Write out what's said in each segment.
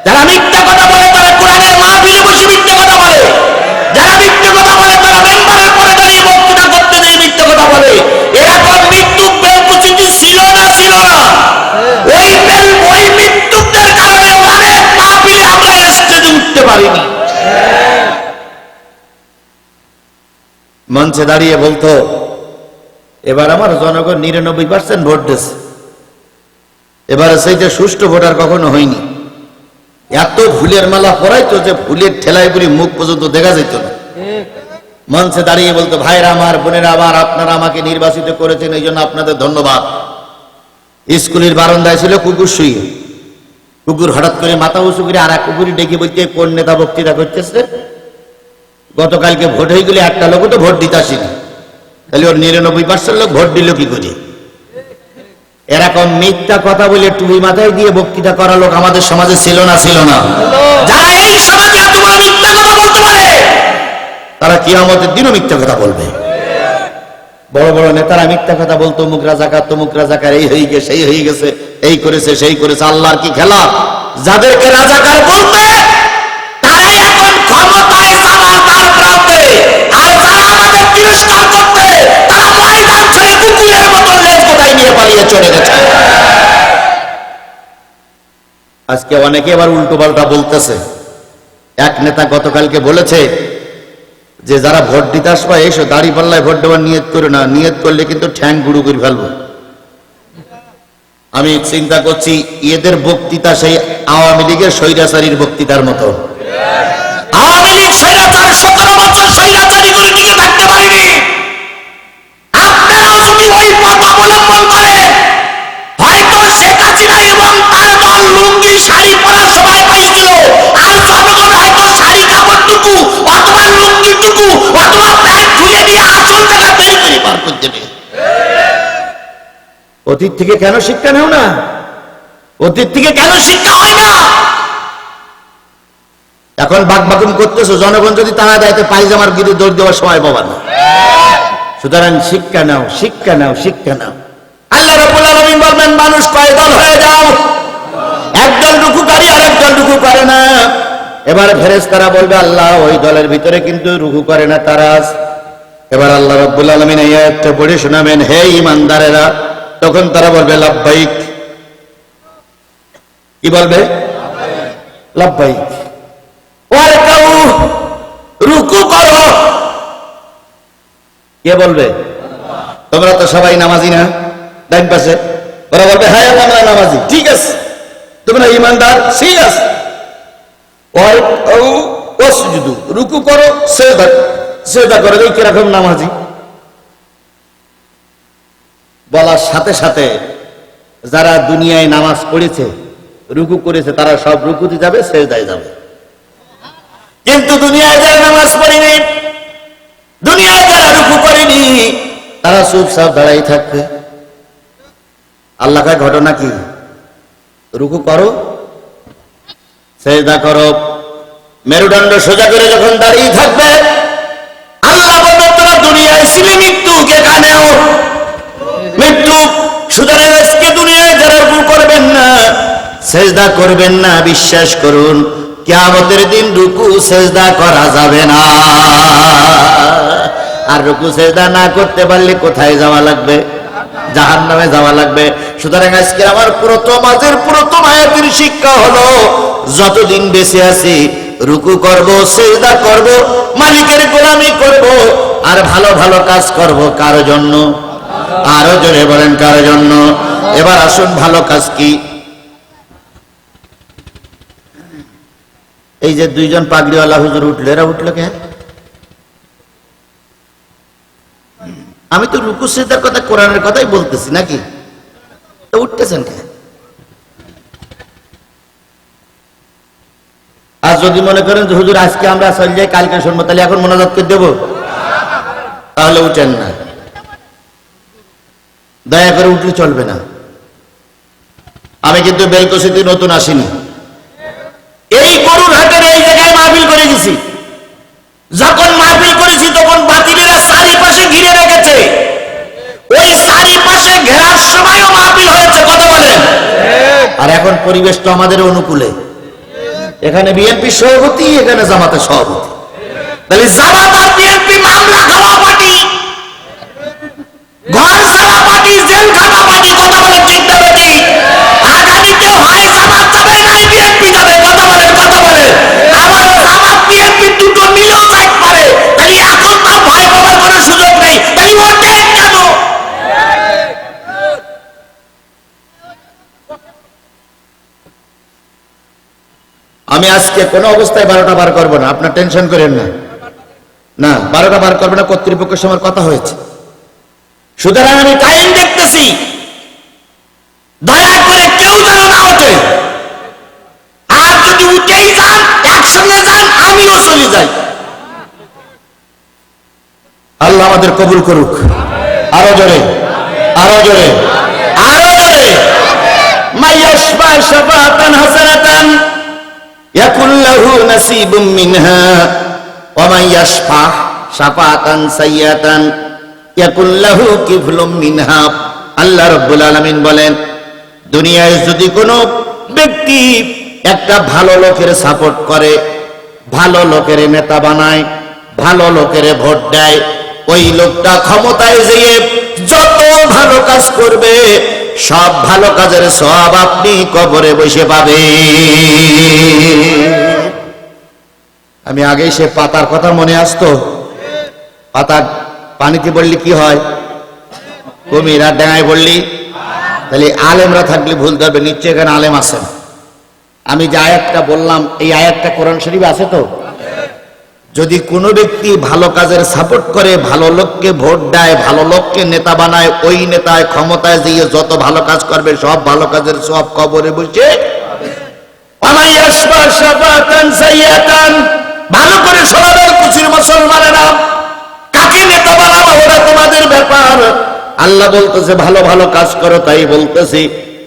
যারা মিথ্যা কথা বলে তারা কোরআনের মাহফিলে বসে মিথ্যা কথা বলে, যারা মিথ্যা কথা বলে তারা মেম্বারের পরে দাঁড়িয়ে বক্তৃতা করতে গিয়ে মিথ্যা কথা বলে। এরকম মৃত্যুক বেলকুচিটি ছিল না ছিল না? ওই মৃত্যুকদের কারণে অনেক মাহফিলে আমরা স্টেজে উঠতে পারিনি। মঞ্চে দাঁড়িয়ে বলতো, এবার আমার জনগণ 99% ভোট দিয়েছে, এবারে সেইটা সুষ্ঠু ভোট আর কখনো হয়নি। এত ফুলের মালা পরাইতো যে ফুলের ঠেলায় পুরি মুখ পর্যন্ত দেখা যেত না। মঞ্চে দাঁড়িয়ে বলতো, ভাইরা আমার, বোনেরা আমার, আপনারা আমাকে নির্বাচিত করেছেন, এই জন্য আপনাদের ধন্যবাদ। স্কুলের বারান্দায় ছিল কুকুর শুয়ে, কুকুর হঠাৎ করে মাথা উঁচু করে আর এক কুকুরই ডেকে বলতে, কোন নেতা বক্তৃতা করতেছে? গতকালকে ভোট হয়ে গেলে একটা লোক তো ভোট দিতে আসেনি, তাহলে ওর 99% লোক ভোট দিল কি করে? এরকম মিথ্যা কথা বলে টুপি মাথায় দিয়ে বক্তৃতা করা লোক আমাদের সমাজে ছিল না ছিল না? যারা এই সমাজে এত বড় মিথ্যা কথা বলতে পারে তারা কিয়ামতের দিনও মিথ্যা কথা বলবে। বড় বড় নেতারা মিথ্যা কথা বলতো, তমুক রাজাকার, এই হয়ে গেছে, সেই হয়ে গেছে, এই করেছে, সেই করেছে। আল্লাহর কি খেলা? যাদেরকে রাজাকার বলতে তারাই এখন ক্ষমতায় যাওয়ার দ্বার প্রান্তে, আর যারা আমাদের তিরস্কার করতে তারা ময়দান ছেড়ে কুকুরের মতো লেজ কোথায় নিয়ে পালিয়ে চলে গেছে। আজকে অনেকে আবার উল্টো পাল্টা বলতেছে। এক নেতা গতকালকে বলেছে যে যারা ভোট দিতে আসবে এসো, দাড়ি পাল্লায় ভোট দেওয়ার নিয়ত করে না, নিয়ত করলে কিন্তু ঠ্যাং গুঁড়ো করে ফেলবো। আমি চিন্তা করছি এদের বক্তৃতা সেই আওয়ামী লীগের স্বৈরাচারীর বক্তৃতার মতো। আওয়ামী লীগ স্বৈরাচার 17 বছর স্বৈরাচারী করে টিকে থাকতে পারেনি। আপনারাও যদি ওই পথ অবলম্বন করেন, হয়তো শেখ হাসিনা এবং তার দল লুঙ্গি শাড়ি পরার সময় পাইছিল, আর জনগণ হয়তো শাড়ি কাপড়টুকু অথবা লুঙ্গিটুকু অথবা প্যান্ট খুলে দিয়ে আসল জায়গা বের করে পার করতে নেই। অতীত থেকে কেন শিক্ষা নেও না? অতীত থেকে কেন শিক্ষা হয় না? এখন বাকবাকুম করতেছো, জনগণ যদি তারা দেয় তো পায়জামার গিরে দৌড় দেওয়ার সময় পাবা না। সুতরাং শিক্ষা নাও, শিক্ষা নাও, শিক্ষা নাও। আল্লাহ রাব্বুল আলামিন বলবেন, মানুষ কয় দল হয়ে যাও, একদল রুকুকারী আর একদল রুকু করে না। এবার ফেরেশতারা বলবে, আল্লাহ ওই দলের ভিতরে কিন্তু রুকু করে না তারা। এবার আল্লাহ রাব্বুল আলামিন এই আয়াতটা পড়ে শোনাবেন, হে ঈমানদারেরা। তখন তারা বলবে লাব্বাইক। কি বলবে? লাব্বাইক। ওয়ারকাউ, রুকু করো। কে বলবে? তোমরা তো সবাই নামাজি না, ডান পাশে। ওরা বলবে, হ্যাঁ আমরা নামাজি। ঠিক আছে, তোমরা ঈমানদার, ঠিক আছে। ওয়ারকাউ ওয়াসজুদু, রুকু করো, সিজদা করো। এই কিরকম নামাজি? বলার সাথে সাথে যারা দুনিয়ায় নামাজ পড়েছে, রুকু করেছে, তারা সব রুকুতে যাবে, সিজদায় যাবে। কিন্তু দুনিয়ায় যারা নামাজ পড়েনি, দুনিয়ায় যারা রুকু করেনি, তারা চুপচাপ দাঁড়াই থাকবে। আল্লাহ কয় ঘটনা কি? রুকু করো, সিজদা করো। মেরুদণ্ড সোজা করে যখন দাঁড়িয়ে থাকবে, আল্লাহ বলবে, তোরা দুনিয়ায় ছিলি, মৃত্যুকে কানেও মৃত্যু। সুতরাং আজকে দুনিয়ায় যারা রুকু করবেন না, সিজদা করবেন না, বিশ্বাস করুন কিয়ামতের দিন রুকু সিজদা করা যাবে না। আর রুকু সিজদা না করতে পারলে কোথায় যাওয়া লাগবে? জাহান্নামে যাওয়া লাগবে। সুতরাং আজকে আমার প্রথম আয়াতের শিক্ষা হলো, যতদিন বেঁচে আছি রুকু করব, সিজদা করব, মালিকের গোলামি করব, আর ভালো ভালো কাজ করব। কার জন্য? আরো জোরে বলেন, কার জন্য? এবার আসুন, ভালো কাজ কি? এই যে দুইজন পাগড়িওয়ালা হুজুর উঠলো, এরা উঠলো কে? আমি তো রুকু সিজদার কথা, কোরআনের কথাই বলতেছি নাকি? তো উঠতেছেন কে? আর যদি মনে করেন যে হুজুর আজকে আমরা চলে যাই, কালকে শুনবো, তাহলে এখন মোনাজাত করে দেবো, তাহলে উঠেন না। দয়া করে উঠলে চলবে না। আমি কিন্তু বেলকুচিতে নতুন আসিনি, এই গরুর হাটের এই জায়গায় মাহফিল করে গেছি। যখন মাহফিল করেছি তখন বাতিলেরা চারিপাশে ঘিরে রেখেছে, ওই চারিপাশে ঘেরার সময়ও মাহফিল হয়েছে। কথা বলেন। আর এখন পরিবেশ তো আমাদের অনুকূলে, এখানে বিএনপি সভাপতি, এখানে জামাতের সভাপতি। তাহলে জামাত আর বিএনপি মামলা খাওয়া পার্টি, ঘর সারা পার্টি, জেলখানা পার্টি। কথা বলেন ঠিক না বেটি? আগামীতে হয় জামাত যাবে না বিএনপি যাবে। কথা বলেন, কথা বলেন। আবার জামাত বিএনপি দুটো মিলেও যাইতে পারে। তাহলে এখন আর ভয় পাওয়ার কোনো সুযোগ নেই। তাহলে ওঠেন কেন? আমি আজকে কোনো অবস্থায় 12টা বার করবো না, আপনার টেনশন করেন না। না, 12টা বার করবো না, কর্তৃপক্ষের সঙ্গে কথা হয়েছে। সুতরাং আমি টাইম দেখতেছি, দয়া করে কেউ যেন না ওঠে। আর যদি উঠেই যান, একসঙ্গে যান, আমিও চলে যাই। আল্লাহ আমাদের কবুল করুক। আরো জোরে, আরো জোরে, আরো জোরে। মাইয়াশফা শাফাতান হাসানাতান ইয়াকুল লাহু নাসিবুম মিনহা ওয়া মাইয়াশফা শাফাতান সাইয়্যাতান ইয়াকুল লাহু কিফলুম মিনহা। আল্লাহ রাব্বুল আলামিন বলেন, দুনিয়ায় যদি কোনো ব্যক্তি একটা ভালো লোকের সাপোর্ট করে, ভালো লোকের নেতা বানায়, ভালো লোকের ভোট দেয়, ওই লোকটা ক্ষমতায় যেয়ে যত ভালো কাজ করবে, সব ভালো কাজের সওয়াব আপনি কবরে বসে পাবেন। আমি আগেই সে পাতার কথা মনে আসতো। পাতা পানিতে পড়লে কি হয়? কুমির। আর ডাঙায় পড়লি? তাহলে আলেমরা থাকলে ভুল ধরবে, নিশ্চয় এখানে আলেম আছেন। আমি যে আয়াতটা বললাম, এই আয়াতটা কোরআন শরীফে আছে তো? যদি কোনো ব্যক্তি ভালো কাজের সাপোর্ট করে, ভালো লোককে ভোট দেয়, ভালো লোককে নেতা বানায়, ওই নেতায় ক্ষমতায় দিয়ে যত ভালো কাজ করবে, সব ভালো কাজের সব কবরে বসে। ভালো করে শোনাবেন কুচির মুসলমানেরা, কাকে নেতা বানাবো ওরা তোমাদের ব্যাপার। আল্লাহ বলতেছে ভালো ভালো কাজ করো, তাই বলতেছি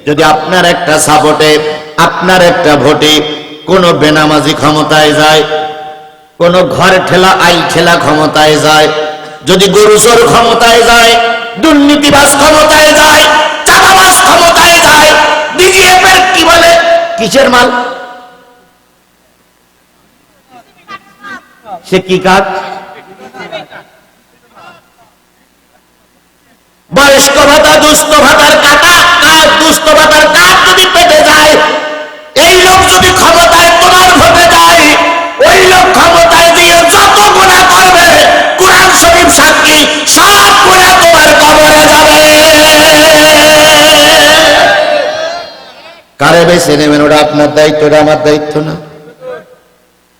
যদি আপনার একটা সাপোর্টে, আপনার একটা ভোটে কোনো বেনামাজি ক্ষমতায় যায়, কোন ঘর ঠেলা আইল ঠেলা ক্ষমতায় যায়, যদি গরুচোর ক্ষমতায় যায়, দুর্নীতিবাজ ক্ষমতায় যায়, চাঁদাবাজ ক্ষমতায় যায়, বিজিএফ এর কি বলে কিসের মাল, সে কি কাজ, বয়স্ক ভাতা, দুস্থ ভাতার কাটা আর দুস্থ ভাতার কাজ যদি পেটে যায়, এই লোক যদি ক্ষমতায় তোমার ভোটে যায়, ওই লোক ক্ষমতায় দিয়ে যত গুনাহ করবে, কুরআন শরীফ সাক্ষী, সব গুনাহ তোমার কবরে যাবে। কারে বেছে নেবেন ওটা আপনার দায়িত্ব, ওটা আমার দায়িত্ব না।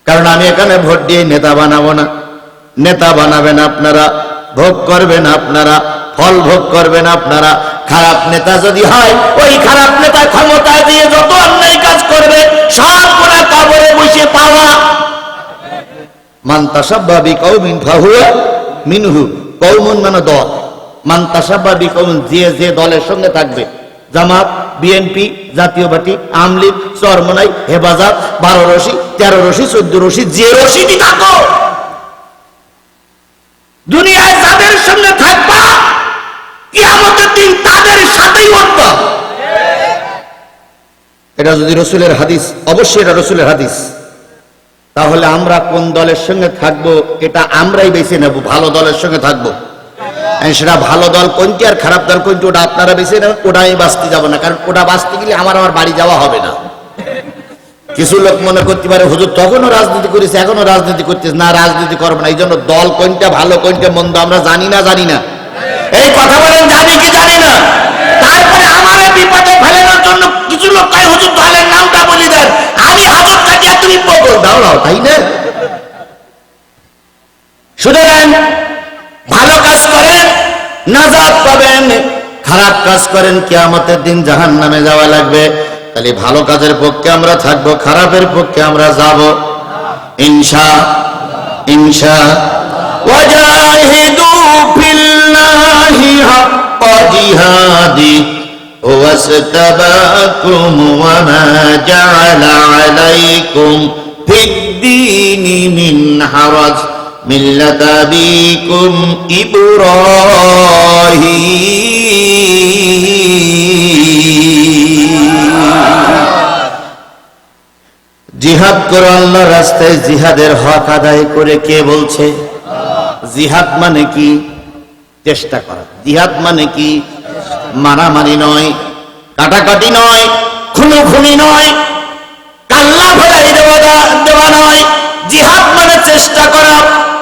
কারণ আমি এখানে ভোট দিয়ে নেতা বানাবো না। নেতা বানাবেন আপনারা, ভোগ করবেন আপনারা, ফল ভোগ করবেন আপনারা। খারাপ নেতা যদি হয়, ওই খারাপ নেতা ক্ষমতায় দিয়ে যত অন্যায় কাজ করবে, সব গুনাহ কবরে বসে পাওয়া। মান তাসাব্বা বিকওমিন ফাহুয়া মিনহু। কওমুন মানে দল, মান তাসাব্বা বিকওমিন, যে দলের সঙ্গে থাকবে, জামাত, বিএনপি, জাতীয় পার্টি, আওয়ামী লীগ, চরমনাই, হেফাজত, 12 রশি, 13 রশি, 14 রশি, যে রশিদি থাকো, দুনিয়ায় যাদের সঙ্গে থাকবা, কিয়ামতের দিন তাদের সাথেই উঠবা। এটা যদি রসুলের হাদিস, অবশ্যই এটা রসুলের হাদিস। তাহলে আমরা কোন দলের সঙ্গে থাকবো এটা আমরাই বেছে নেব। ভালো দলের সঙ্গে থাকবো, সেটা ভালো দল কোনটি আর খারাপ দল কোনটি ওটা আপনারা বেছে নেবেন। ওটা আমি বাঁচতে যাবো না, কারণ ওটা বাঁচতে গেলে আমার বাড়ি যাওয়া হবে না। কিছু লোক মনে করতে পারে হুজুর তখনও রাজনীতি করেছে, এখনো রাজনীতি করতেছে না, রাজনীতি করবো না। এই জন্য দল কোনটা ভালো কোনটা মন্দ আমরা জানি না, জানি না। এই কথা বলেন, জানি কি জানি না? তারপরে আমার বিপদে ফেলানোর জন্য কিছু লোক কয় হুজুর দলের নামটা বলি দেন, আমি হাজত কাটিয়া তুমি পকড় দাও, তাই না? সুতরাং ভালো কাজ করেন, নাজাত পাবেন, খারাপ কাজ করেন, কিয়ামতের দিন জাহান্নামে যাওয়া লাগবে। তাহলে ভালো কাজের পক্ষে আমরা থাকবো, খারাপের পক্ষে আমরা যাব ইনশাআল্লাহ। ওয়াজাহিদু ফিল্লাহি হাক্কা জিহাদি ওয়াসতাবাকুম ওয়া মা জাআলা আলাইকুম ফিদ-দীনি মিন হারাজ মিল্লাতা আবিকুম ইব্রাহিম। জিহাদ করো আল্লাহর রাস্তায়, জিহাদের হক আদায় করে কে বলছে? জিহাদ মানে কি? চেষ্টা করা। জিহাদ মানে কি? মারামারি নয়, কাটাকাটি নয়, খুনোখুনি নয়, কাল্লা ভরাই দেওয়া নয়। জিহাদ মানে চেষ্টা করা।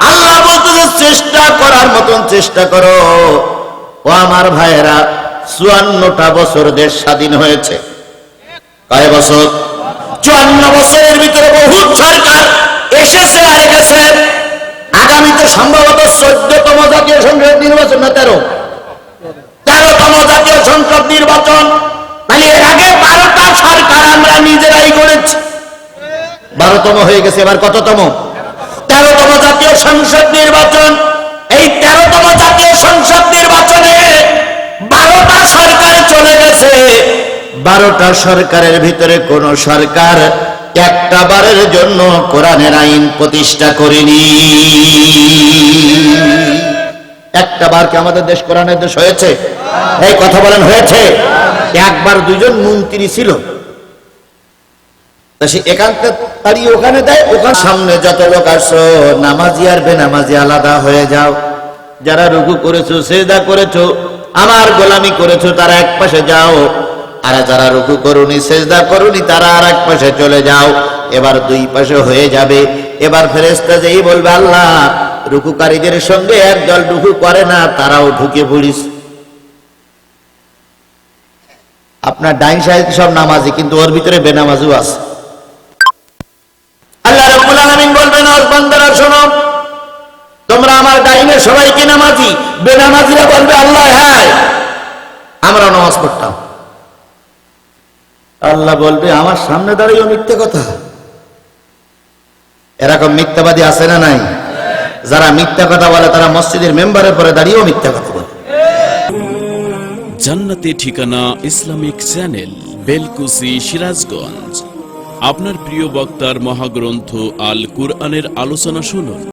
আল্লাহ বলতেছে চেষ্টা করার মতন চেষ্টা করো। ও আমার ভাইয়েরা, 54টা বছর দেশ স্বাধীন হয়েছে। কয় বছর? 54 বছরের ভিতরে বহুত সরকার এসেছে আর গেছে। আগামীতে সম্ভবত 14তম জাতীয় সংসদ নির্বাচন, না 13তম জাতীয় সংসদ নির্বাচন। মানে এর আগে 12টা সরকার আমরা নিজেরাই করেছি। 12তম হয়ে গেছে, এবার কততম? 13তম জাতীয় সংসদ নির্বাচন। এই 13তম জাতীয় সংসদ নির্বাচনে 12টা সরকার চলে গেছে। 12টা সরকারের ভিতরে কোন সরকার একটা বারের জন্য কোরআনের আইন প্রতিষ্ঠা করেনি। একটা বার কি আমাদের দেশ কোরআনের দেশ হয়েছে? এই কথা বলেন, হয়েছে? একবার দুইজন মন্ত্রী ছিল, তা সে এখানটা তাড়িয়ে ওখানে দেয়। ওখানে সামনে যত লোক আসো, নামাজি আর বেনামাজি আলাদা হয়ে যাও। যারা রুকু করেছো, সিজদা করেছো, আমার গোলামি করেছো, তারা এক পাশে যাও। আর যারা রুকু করুনি, সিজদা করুনি, তারা আর এক পাশে চলে যাও। এবার দুই পাশে হয়ে যাবে। এবার ফেরেশতা যেই বলবে, আল্লাহ, রুকুকারীদের সঙ্গে একদল রুকু করে না, তারাও ঢুকে পড়িস। আপনার ডাইন সাইড সব নামাজি, কিন্তু ওর ভিতরে বেনামাজিও আছে। আল্লাহ রাব্বুল আলামিন বলবেন, ও বান্দারা শোনো, তোমরা আমার ডাইনে সবাই কি নামাজি? বেনামাজিরা বলবে, আল্লাহ হ্যাঁ, আমরা নামাজ পড়তাম। আল্লাহ বলবে, আমার সামনে দাঁড়িয়েও মিথ্যে কথা। এরকম মিথ্যাবাদী আছে না নাই? যারা মিথ্যা কথা বলে তারা মসজিদের মেম্বারের পরে দাঁড়িয়েও মিথ্যা কথা বলে। জান্নাতে ঠিকানা ইসলামিক চ্যানেল, বেলকুসি, সিরাজগঞ্জ। আপনার প্রিয় বক্তার মহাগ্রন্থ আল কুরআনের আলোচনা শুনুন।